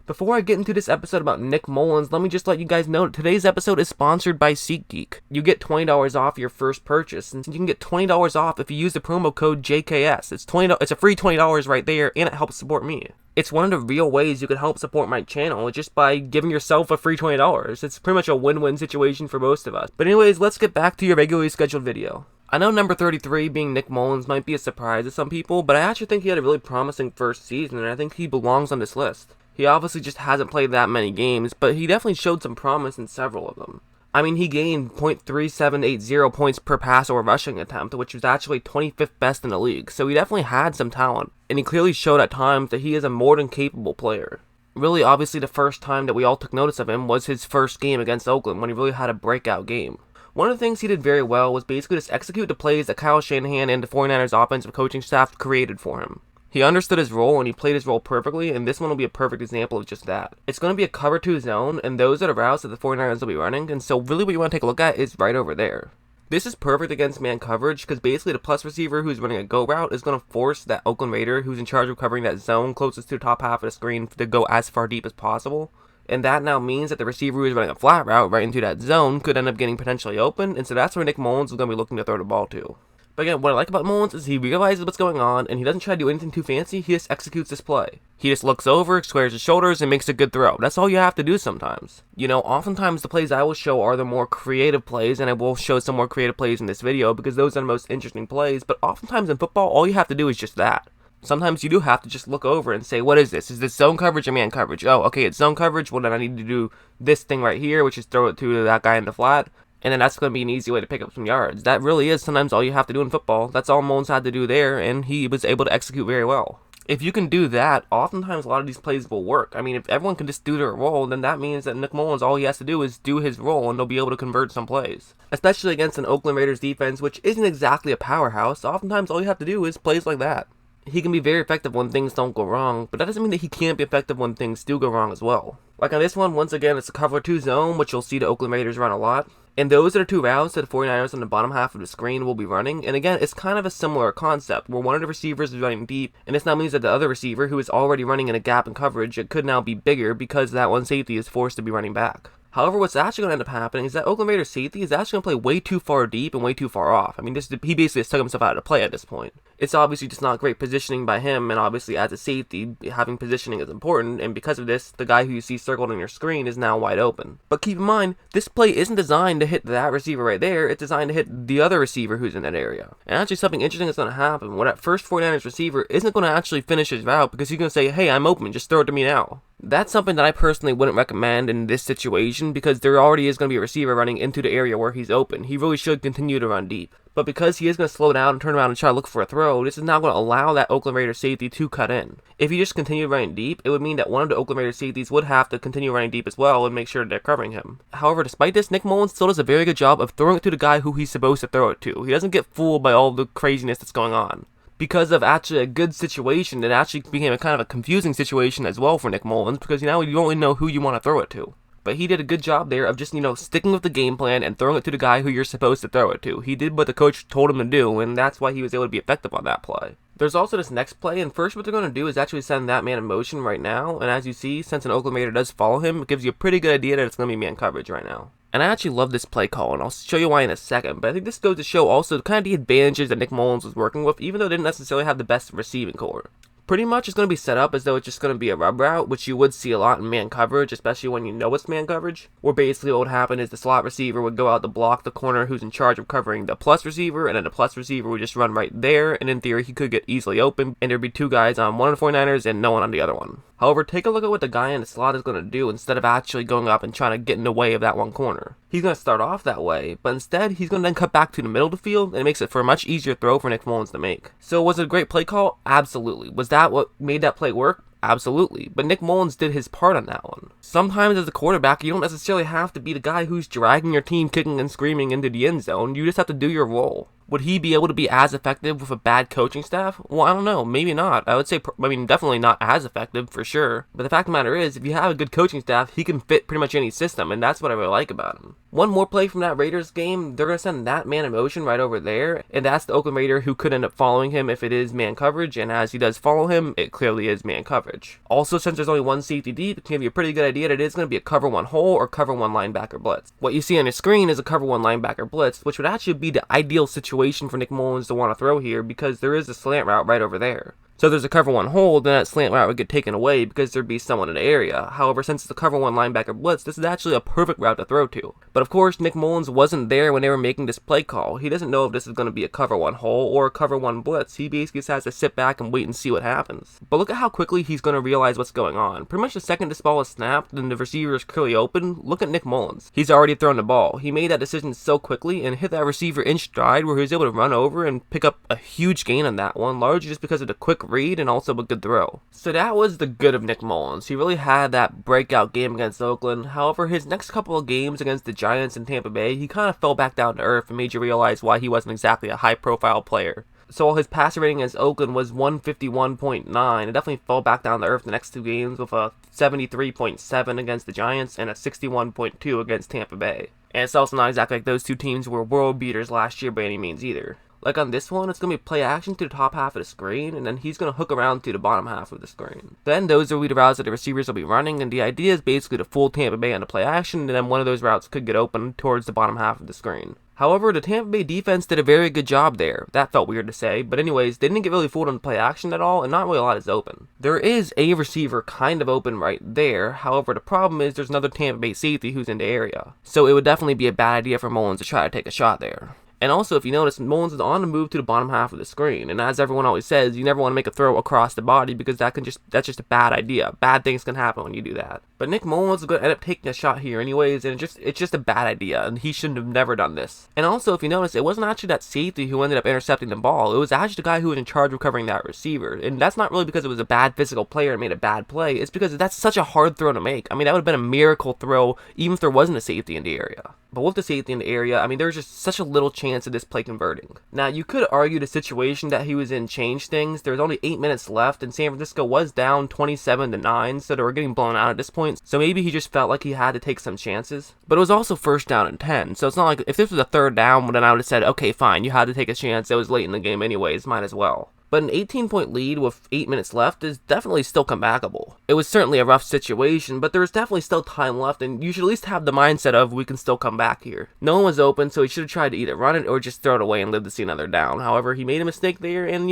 Before I get into this episode about Nick Mullens, let me just let you guys know that today's episode is sponsored by SeatGeek. You get $20 off your first purchase, and you can get $20 off if you use the promo code JKS. It's a free $20 right there, and it helps support me. It's one of the real ways you can help support my channel, just by giving yourself a free $20. It's pretty much a win-win situation for most of us. But anyways, let's get back to your regularly scheduled video. I know number 33 being Nick Mullens might be a surprise to some people, but I actually think he had a really promising first season, and I think he belongs on this list. He obviously just hasn't played that many games, but he definitely showed some promise in several of them. I mean, he gained .3780 points per pass or rushing attempt, which was actually 25th best in the league, so he definitely had some talent, and he clearly showed at times that he is a more than capable player. Really, obviously, the first time that we all took notice of him was his first game against Oakland, when he really had a breakout game. One of the things he did very well was basically just execute the plays that Kyle Shanahan and the 49ers offensive coaching staff created for him. He understood his role and he played his role perfectly, and this one will be a perfect example of just that. It's going to be a cover 2 zone, and those are the routes that the 49ers will be running, and so really what you want to take a look at is right over there. This is perfect against man coverage, because basically the plus receiver who's running a go route is going to force that Oakland Raider who's in charge of covering that zone closest to the top half of the screen to go as far deep as possible. And that now means that the receiver who is running a flat route right into that zone could end up getting potentially open, and so that's where Nick Mullens is going to be looking to throw the ball to. But again, what I like about Mullens is he realizes what's going on, and he doesn't try to do anything too fancy, he just executes this play. He just looks over, squares his shoulders, and makes a good throw. That's all you have to do sometimes. You know, oftentimes the plays I will show are the more creative plays, and I will show some more creative plays in this video because those are the most interesting plays, but oftentimes in football, all you have to do is just that. Sometimes you do have to just look over and say, what is this? Is this zone coverage or man coverage? Oh, okay, it's zone coverage. Well, then I need to do this thing right here, which is throw it to that guy in the flat. And then that's going to be an easy way to pick up some yards. That really is sometimes all you have to do in football. That's all Mullens had to do there, and he was able to execute very well. If you can do that, oftentimes a lot of these plays will work. I mean, if everyone can just do their role, then that means that Nick Mullens, all he has to do is do his role, and they'll be able to convert some plays. Especially against an Oakland Raiders defense, which isn't exactly a powerhouse. Oftentimes all you have to do is plays like that. He can be very effective when things don't go wrong, but that doesn't mean that he can't be effective when things do go wrong as well. Like on this one, once again, it's a cover 2 zone, which you'll see the Oakland Raiders run a lot. And those are the two routes that the 49ers on the bottom half of the screen will be running. And again, it's kind of a similar concept, where one of the receivers is running deep, and this now means that the other receiver, who is already running in a gap in coverage, it could now be bigger because that one safety is forced to be running back. However, what's actually going to end up happening is that Oakland Raiders safety is actually going to play way too far deep and way too far off. I mean, he basically just took himself out of play at this point. It's obviously just not great positioning by him, and obviously as a safety, having positioning is important, and because of this, the guy who you see circled on your screen is now wide open. But keep in mind, this play isn't designed to hit that receiver right there, it's designed to hit the other receiver who's in that area. And actually something interesting is going to happen, where that first 49ers receiver isn't going to actually finish his route because he's going to say, hey, I'm open, just throw it to me now. That's something that I personally wouldn't recommend in this situation because there already is going to be a receiver running into the area where he's open. He really should continue to run deep. But because he is going to slow down and turn around and try to look for a throw, this is not going to allow that Oakland Raiders safety to cut in. If he just continued running deep, it would mean that one of the Oakland Raiders safeties would have to continue running deep as well and make sure they're covering him. However, despite this, Nick Mullens still does a very good job of throwing it to the guy who he's supposed to throw it to. He doesn't get fooled by all the craziness that's going on. Because of actually a good situation, it actually became a kind of a confusing situation as well for Nick Mullens, because now you don't really know who you want to throw it to. But he did a good job there of just, sticking with the game plan and throwing it to the guy who you're supposed to throw it to. He did what the coach told him to do, and that's why he was able to be effective on that play. There's also this next play, and first what they're going to do is actually send that man in motion right now, and as you see, since an Oakland Raider does follow him, it gives you a pretty good idea that it's going to be man coverage right now. And I actually love this play call, and I'll show you why in a second, but I think this goes to show also kind of the advantages that Nick Mullens was working with, even though they didn't necessarily have the best receiving core. Pretty much it's going to be set up as though it's just going to be a rub route, which you would see a lot in man coverage, especially when you know it's man coverage, where basically what would happen is the slot receiver would go out to block the corner who's in charge of covering the plus receiver, and then the plus receiver would just run right there, and in theory he could get easily open, and there'd be two guys on one of the 49ers and no one on the other one. However, take a look at what the guy in the slot is going to do instead of actually going up and trying to get in the way of that one corner. He's going to start off that way, but instead he's going to then cut back to the middle of the field, and it makes it for a much easier throw for Nick Mullens to make. So was it a great play call? Absolutely. Was that what made that play work? Absolutely. But Nick Mullens did his part on that one. Sometimes as a quarterback, you don't necessarily have to be the guy who's dragging your team kicking and screaming into the end zone. You just have to do your role. Would he be able to be as effective with a bad coaching staff? Well, I don't know. Maybe not. I would say, definitely not as effective for sure. But the fact of the matter is, if you have a good coaching staff, he can fit pretty much any system, and that's what I really like about him. One more play from that Raiders game, they're going to send that man in motion right over there, and that's the Oakland Raider who could end up following him if it is man coverage, and as he does follow him, it clearly is man coverage. Also, since there's only one safety deep, it can give you a pretty good idea that it is going to be a cover one hole or cover one linebacker blitz. What you see on your screen is a cover one linebacker blitz, which would actually be the ideal situation for Nick Mullens to want to throw here because there is a slant route right over there. So if there's a cover one hole, then that slant route would get taken away because there'd be someone in the area. However, since it's a cover one linebacker blitz, this is actually a perfect route to throw to. But of course, Nick Mullens wasn't there when they were making this play call. He doesn't know if this is going to be a cover one hole or a cover one blitz. He basically just has to sit back and wait and see what happens. But look at how quickly he's going to realize what's going on. Pretty much the second this ball is snapped and the receiver is clearly open, look at Nick Mullens. He's already thrown the ball. He made that decision so quickly and hit that receiver in stride where he was able to run over and pick up a huge gain on that one, largely just because of the quick read and also a good throw. So that was the good of Nick Mullens. He really had that breakout game against Oakland. However, his next couple of games against the Giants and Tampa Bay, he kind of fell back down to earth and made you realize why he wasn't exactly a high-profile player. So while his passer rating against Oakland was 151.9, it definitely fell back down to earth the next two games with a 73.7 against the Giants and a 61.2 against Tampa Bay. And it's also not exactly like those two teams were world beaters last year by any means either. Like on this one, it's going to be play action to the top half of the screen, and then he's going to hook around to the bottom half of the screen. Then those will be the routes that the receivers will be running, and the idea is basically to fool Tampa Bay on the play action, and then one of those routes could get open towards the bottom half of the screen. However, the Tampa Bay defense did a very good job there. That felt weird to say, but anyways, they didn't get really fooled on the play action at all, and not really a lot is open. There is a receiver kind of open right there, however, the problem is there's another Tampa Bay safety who's in the area. So it would definitely be a bad idea for Mullens to try to take a shot there. And also, if you notice, Mullens is on the move to the bottom half of the screen, and as everyone always says, you never want to make a throw across the body because that's just a bad idea. Bad things can happen when you do that. But Nick Mullens is going to end up taking a shot here anyways, and it's just a bad idea, and he shouldn't have never done this. And also, if you notice, it wasn't actually that safety who ended up intercepting the ball. It was actually the guy who was in charge of covering that receiver, and that's not really because it was a bad physical player and made a bad play. It's because that's such a hard throw to make. I mean, that would have been a miracle throw even if there wasn't a safety in the area. But with the safety in the area, I mean, there's just such a little chance of this play converting. Now, you could argue the situation that he was in changed things. There was only 8 minutes left, and San Francisco was down 27-9, so they were getting blown out at this point. So maybe he just felt like he had to take some chances. But it was also first down and 10, so it's not like if this was a third down, then I would have said, okay, fine, you had to take a chance. It was late in the game anyways, might as well. But an 18-point lead with 8 minutes left is definitely still comebackable. It was certainly a rough situation, but there was definitely still time left, and you should at least have the mindset of, we can still come back here. No one was open, so he should have tried to either run it or just throw it away and live to see another down. However, he made a mistake there, and,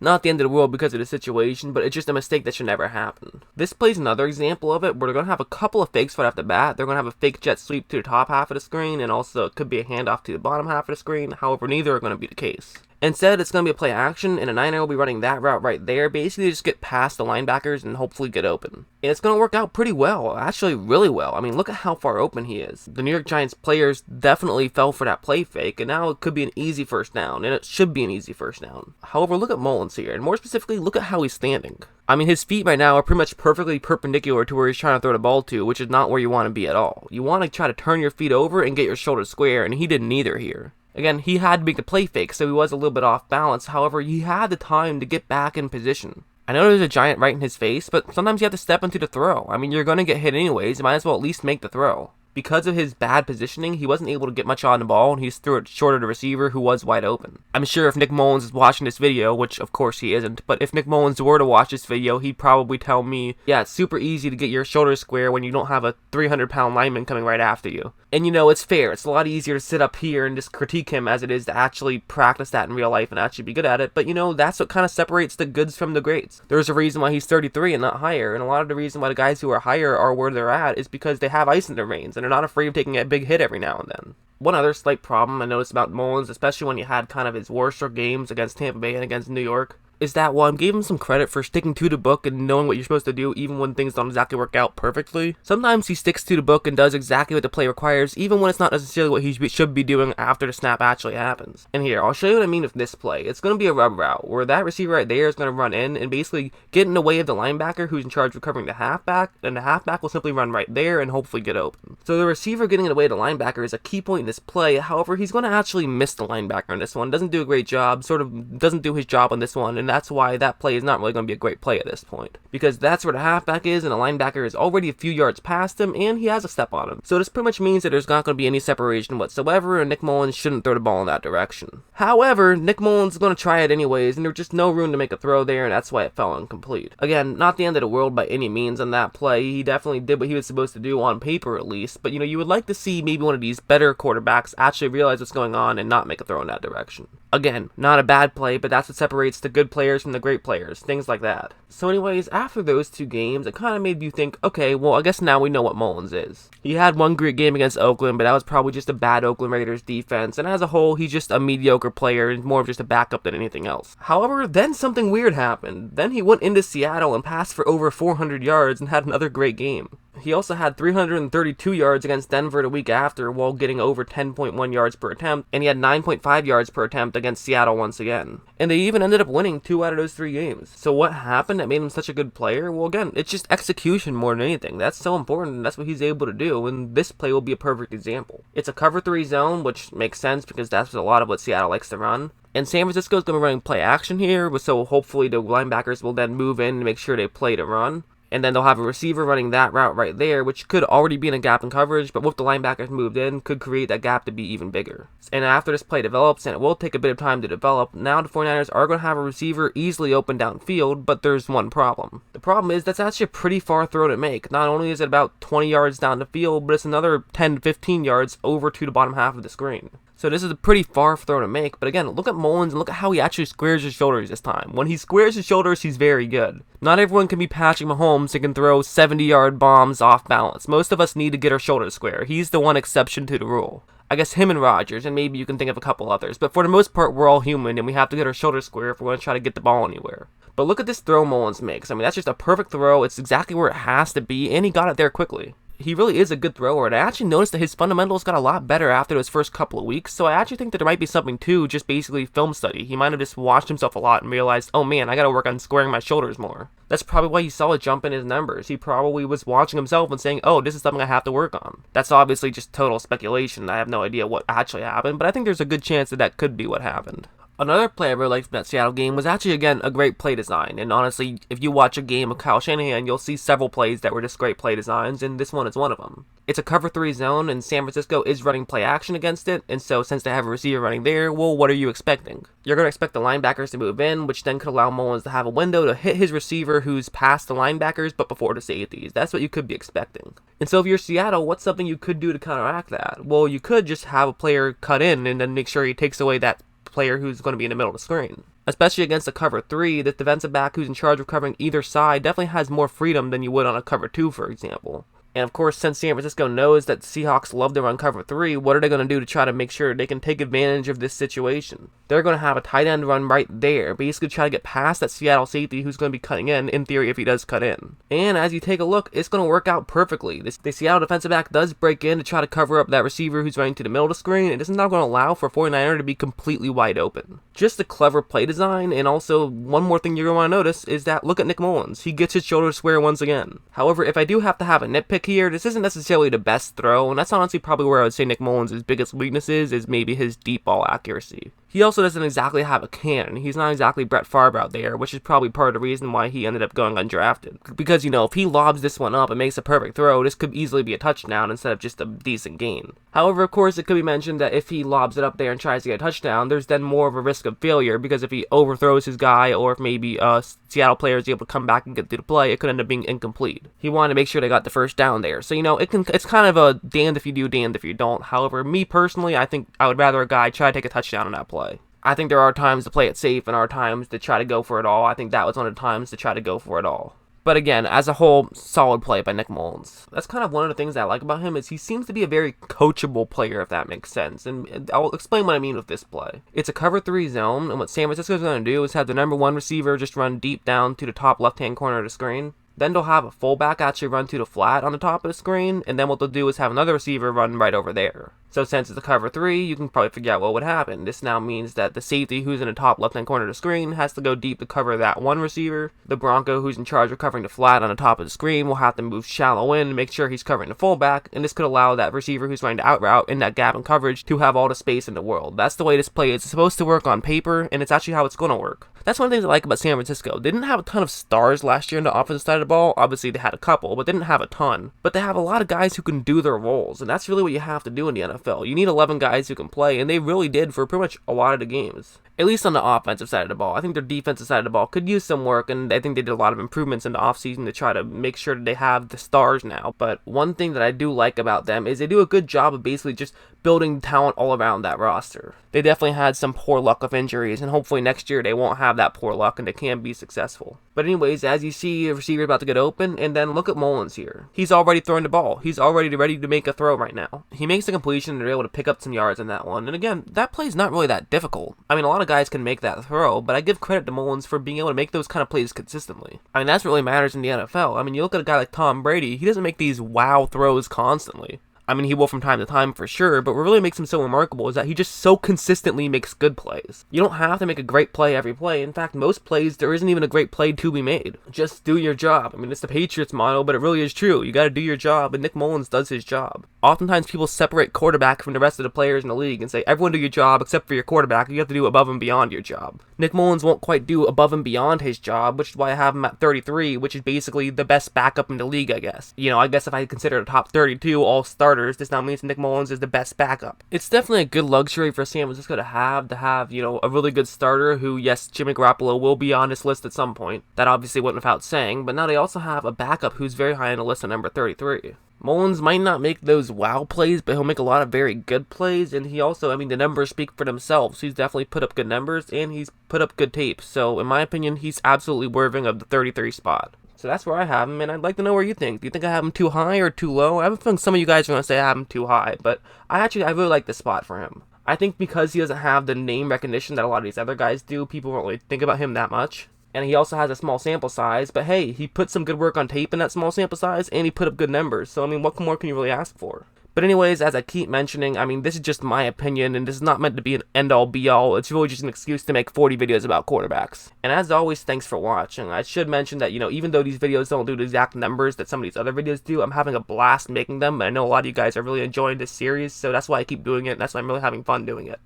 not the end of the world because of the situation, but it's just a mistake that should never happen. This plays another example of it, where they're going to have a couple of fakes right off the bat. They're going to have a fake jet sweep to the top half of the screen, and also it could be a handoff to the bottom half of the screen. However, neither are going to be the case. Instead, it's going to be a play action, and a Niner will be running that route right there, basically just get past the linebackers and hopefully get open. And it's going to work out pretty well, actually really well. I mean, look at how far open he is. The New York Giants players definitely fell for that play fake, and now it could be an easy first down, and it should be an easy first down. However, look at Mullens here, and more specifically, look at how he's standing. I mean, his feet right now are pretty much perfectly perpendicular to where he's trying to throw the ball to, which is not where you want to be at all. You want to try to turn your feet over and get your shoulders square, and he didn't either here. Again, he had to make the play fake, so he was a little bit off balance. However, he had the time to get back in position. I know there's a giant right in his face, but sometimes you have to step into the throw. I mean, you're going to get hit anyways. You might as well at least make the throw. Because of his bad positioning, he wasn't able to get much on the ball, and he just threw it short of the receiver who was wide open. I'm sure if Nick Mullens is watching this video, which of course he isn't, but if Nick Mullens were to watch this video, he'd probably tell me, yeah, it's super easy to get your shoulders square when you don't have a 300-pound lineman coming right after you. And it's fair. It's a lot easier to sit up here and just critique him as it is to actually practice that in real life and actually be good at it. But that's what kind of separates the goods from the greats. There's a reason why he's 33 and not higher, and a lot of the reason why the guys who are higher are where they're at is because they have ice in their veins and they're not afraid of taking a big hit every now and then. One other slight problem I noticed about Mullens, especially when he had kind of his worst games against Tampa Bay and against New York, is that while I gave him some credit for sticking to the book and knowing what you're supposed to do even when things don't exactly work out perfectly, sometimes he sticks to the book and does exactly what the play requires even when it's not necessarily what he should be doing after the snap actually happens. And here, I'll show you what I mean with this play. It's going to be a rub route, where that receiver right there is going to run in and basically get in the way of the linebacker who's in charge of covering the halfback, and the halfback will simply run right there and hopefully get open. So the receiver getting in the way of the linebacker is a key point in this play. However, he's going to actually miss the linebacker in this one. Doesn't do a great job, sort of doesn't do his job on this one, and that's why that play is not really going to be a great play at this point. Because that's where the halfback is, and the linebacker is already a few yards past him, and he has a step on him. So this pretty much means that there's not going to be any separation whatsoever, and Nick Mullens shouldn't throw the ball in that direction. However, Nick Mullens is going to try it anyways, and there's just no room to make a throw there, and that's why it fell incomplete. Again, not the end of the world by any means on that play. He definitely did what he was supposed to do on paper at least, but you would like to see maybe one of these better quarterbacks actually realize what's going on and not make a throw in that direction. Again, not a bad play, but that's what separates the good players from the great players, things like that. So anyways, after those two games, it kind of made you think, okay, well, I guess now we know what Mullens is. He had one great game against Oakland, but that was probably just a bad Oakland Raiders defense, and as a whole, he's just a mediocre player and more of just a backup than anything else. However, then something weird happened. Then he went into Seattle and passed for over 400 yards and had another great game. He also had 332 yards against Denver the week after while getting over 10.1 yards per attempt, and he had 9.5 yards per attempt against Seattle once again. And they even ended up winning 2 out of those 3 games. So what happened that made him such a good player? Well, again, it's just execution more than anything. That's so important, and that's what he's able to do, and this play will be a perfect example. It's a cover 3 zone, which makes sense because that's a lot of what Seattle likes to run. And San Francisco is going to be running play action here, so hopefully the linebackers will then move in to make sure they play to run. And then they'll have a receiver running that route right there, which could already be in a gap in coverage, but with the linebackers moved in, could create that gap to be even bigger. And after this play develops, and it will take a bit of time to develop, now the 49ers are going to have a receiver easily open downfield, but there's one problem. The problem is that's actually a pretty far throw to make. Not only is it about 20 yards down the field, but it's another 10 to 15 yards over to the bottom half of the screen. So this is a pretty far throw to make, but again, look at Mullens and look at how he actually squares his shoulders this time. When he squares his shoulders, he's very good. Not everyone can be Patrick Mahomes and can throw 70-yard bombs off balance. Most of us need to get our shoulders square. He's the one exception to the rule. I guess him and Rodgers, and maybe you can think of a couple others, but for the most part, we're all human, and we have to get our shoulders square if we're going to try to get the ball anywhere. But look at this throw Mullens makes. I mean, that's just a perfect throw. It's exactly where it has to be, and he got it there quickly. He really is a good thrower, and I actually noticed that his fundamentals got a lot better after those first couple of weeks, so I actually think that there might be something to just basically film study. He might have just watched himself a lot and realized, oh man, I gotta work on squaring my shoulders more. That's probably why you saw a jump in his numbers. He probably was watching himself and saying, oh, this is something I have to work on. That's obviously just total speculation. I have no idea what actually happened, but I think there's a good chance that that could be what happened. Another play I really liked from that Seattle game was actually, again, a great play design. And honestly, if you watch a game of Kyle Shanahan, you'll see several plays that were just great play designs, and this one is one of them. It's a cover 3 zone, and San Francisco is running play action against it, and so since they have a receiver running there, well, what are you expecting? You're going to expect the linebackers to move in, which then could allow Mullens to have a window to hit his receiver who's past the linebackers, but before the safeties. That's what you could be expecting. And so if you're Seattle, what's something you could do to counteract that? Well, you could just have a player cut in and then make sure he takes away that player who's going to be in the middle of the screen. Especially against a cover 3, the defensive back who's in charge of covering either side definitely has more freedom than you would on a cover 2, for example. And of course, since San Francisco knows that the Seahawks love to run cover 3, what are they going to do to try to make sure they can take advantage of this situation? They're going to have a tight end run right there, basically try to get past that Seattle safety who's going to be cutting in theory, if he does cut in. And as you take a look, it's going to work out perfectly. The Seattle defensive back does break in to try to cover up that receiver who's running to the middle of the screen, and this is not going to allow for 49er to be completely wide open. Just a clever play design, and also one more thing you're going to want to notice is that look at Nick Mullens. He gets his shoulders square once again. However, if I do have to have a nitpick here, this isn't necessarily the best throw, and that's honestly probably where I would say Nick Mullens' biggest weakness is maybe his deep ball accuracy. He also doesn't exactly have a cannon. He's not exactly Brett Favre out there, which is probably part of the reason why he ended up going undrafted. Because, if he lobs this one up and makes a perfect throw, this could easily be a touchdown instead of just a decent gain. However, of course, it could be mentioned that if he lobs it up there and tries to get a touchdown, there's then more of a risk of failure, because if he overthrows his guy, or if maybe a Seattle player is able to come back and get through the play, it could end up being incomplete. He wanted to make sure they got the first down there. So, it's kind of a damned if you do, damned if you don't. However, me personally, I think I would rather a guy try to take a touchdown on that play. I think there are times to play it safe and are times to try to go for it all. I think that was one of the times to try to go for it all. But again, as a whole, solid play by Nick Mullens. That's kind of one of the things I like about him is he seems to be a very coachable player, if that makes sense. And I'll explain what I mean with this play. It's a cover 3 zone, and what San Francisco's going to do is have the number 1 receiver just run deep down to the top left-hand corner of the screen. Then they'll have a fullback actually run to the flat on the top of the screen, and then what they'll do is have another receiver run right over there. So since it's a cover 3, you can probably figure out what would happen. This now means that the safety who's in the top left-hand corner of the screen has to go deep to cover that one receiver. The Bronco who's in charge of covering the flat on the top of the screen will have to move shallow in to make sure he's covering the fullback, and this could allow that receiver who's running the out route in that gap in coverage to have all the space in the world. That's the way this play is supposed to work on paper, and it's actually how it's going to work. That's one of the things I like about San Francisco. They didn't have a ton of stars last year on the offensive side of the ball. Obviously, they had a couple, but they didn't have a ton. But they have a lot of guys who can do their roles, and that's really what you have to do in the NFL. You need 11 guys who can play, and they really did for pretty much a lot of the games. At least on the offensive side of the ball. I think their defensive side of the ball could use some work, and I think they did a lot of improvements in the offseason to try to make sure that they have the stars now. But one thing that I do like about them is they do a good job of basically just building talent all around that roster. They definitely had some poor luck of injuries, and hopefully next year they won't have that poor luck and they can be successful. But anyways, as you see, a receiver about to get open, and then look at Mullens here. He's already throwing the ball. He's already ready to make a throw right now. He makes the completion, and they're able to pick up some yards in that one. And again, that play's not really that difficult. I mean, a lot of guys can make that throw, but I give credit to Mullens for being able to make those kind of plays consistently. I mean, that's what really matters in the NFL. I mean, you look at a guy like Tom Brady, he doesn't make these wow throws constantly. I mean, he will from time to time for sure, but what really makes him so remarkable is that he just so consistently makes good plays. You don't have to make a great play every play. In fact, most plays, there isn't even a great play to be made. Just do your job. I mean, it's the Patriots motto, but it really is true. You gotta do your job, and Nick Mullens does his job. Oftentimes, people separate quarterback from the rest of the players in the league and say, everyone do your job except for your quarterback. You have to do above and beyond your job. Nick Mullens won't quite do above and beyond his job, which is why I have him at 33, which is basically the best backup in the league, I guess. You know, I guess if I consider the top 32 all starters, this now means Nick Mullens is the best backup. It's definitely a good luxury for San Francisco to have, you know, a really good starter who, yes, Jimmy Garoppolo will be on this list at some point. That obviously went without saying, but now they also have a backup who's very high on the list at number 33. Mullens might not make those wow plays, but he'll make a lot of very good plays, and he also, I mean, the numbers speak for themselves. He's definitely put up good numbers, and he's put up good tape. So, in my opinion, he's absolutely worthy of the 33 spot. So that's where I have him, and I'd like to know where you think. Do you think I have him too high or too low? I have a feeling some of you guys are going to say I have him too high, but I really like this spot for him. I think because he doesn't have the name recognition that a lot of these other guys do, people won't really think about him that much. And he also has a small sample size, but hey, he put some good work on tape in that small sample size, and he put up good numbers. So, I mean, what more can you really ask for? But anyways, as I keep mentioning, I mean, this is just my opinion, and this is not meant to be an end-all, be-all. It's really just an excuse to make 40 videos about quarterbacks. And as always, thanks for watching. I should mention that, you know, even though these videos don't do the exact numbers that some of these other videos do, I'm having a blast making them, and I know a lot of you guys are really enjoying this series, so that's why I keep doing it, and that's why I'm really having fun doing it.